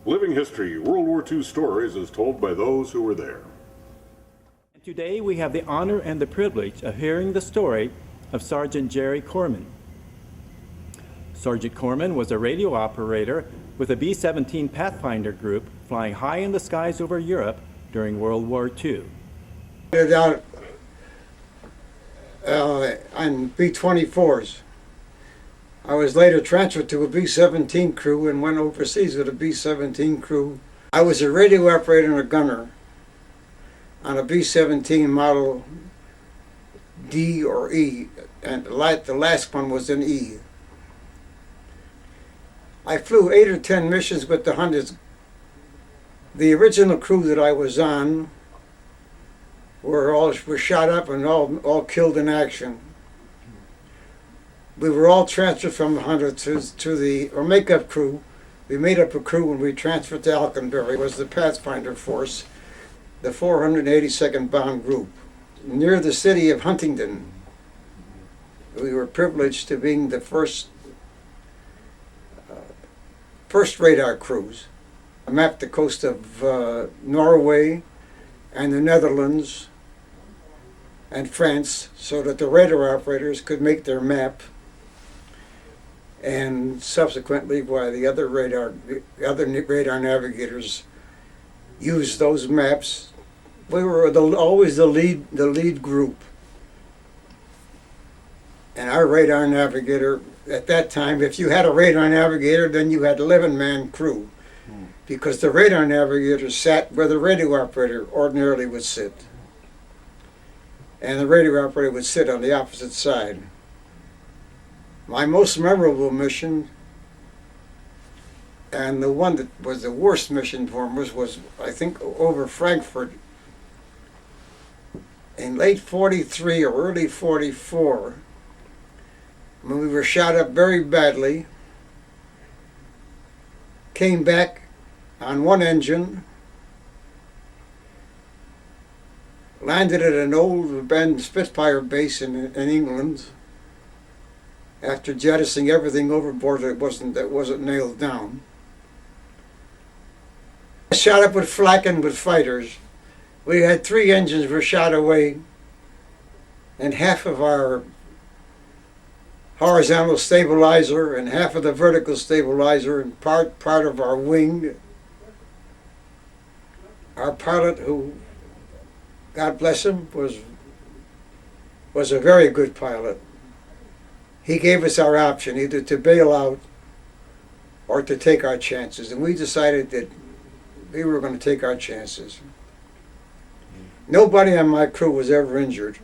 Living History, World War II stories as told by those who were there. Today we have the honor and the privilege of hearing the story of Sergeant Jerry Korman. Sergeant Korman was a radio operator with a B-17 Pathfinder group flying high in the skies over Europe during World War II. Out on B-24s. I was later transferred to a B-17 crew and went overseas with a B-17 crew. I was a radio operator and a gunner on a B-17 model D or E, and the last one was an E. I flew 8 or 10 missions with the Hundreds. The original crew that I was on were shot up and all killed in action. We were all transferred from the Hundreds to the makeup crew. We made up a crew when we transferred to Alconbury. It was the Pathfinder force, the 482nd Bomb Group, near the city of Huntingdon. We were privileged to being the first radar crews. I mapped the coast of Norway and the Netherlands and France so that the radar operators could make their map, and subsequently while the other radar navigators used those maps. We were always the lead group. And our radar navigator at that time, if you had a radar navigator, then you had 11-man crew, because the radar navigator sat where the radio operator ordinarily would sit, and the radio operator would sit on the opposite side. My most memorable mission, and the one that was the worst mission for me, was I think over Frankfurt in late 43 or early 44, when we were shot up very badly, came back on one engine, landed at an old abandoned Spitfire base in England after jettisoning everything overboard that wasn't nailed down. Shot up with flak and with fighters. We had 3 engines were shot away, and half of our horizontal stabilizer and half of the vertical stabilizer and part of our wing. Our pilot, who, God bless him, was a very good pilot. He gave us our option, either to bail out or to take our chances, and we decided that we were going to take our chances. Nobody on my crew was ever injured.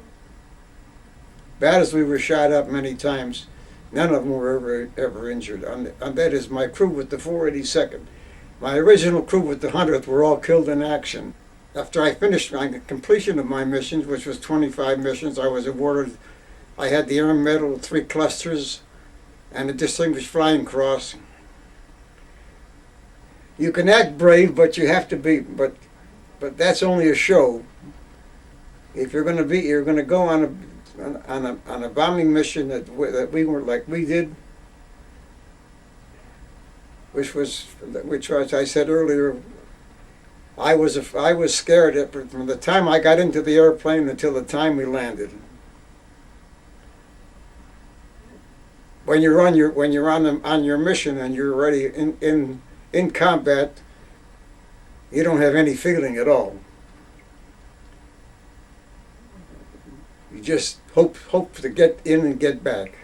Bad as we were shot up many times, none of them were ever injured. And that is my crew with the 482nd. My original crew with the 100th were all killed in action. After I finished my completion of my missions, which was 25 missions, I was awarded, I had the Air Medal, 3 clusters, and a Distinguished Flying Cross. You can act brave, but you have to be, but that's only a show. If you're going to go on a bombing mission that we weren't like we did, which was I said earlier, I was scared from the time I got into the airplane until the time we landed. When you're on your mission and you're already in combat, you don't have any feeling at all. You just hope to get in and get back.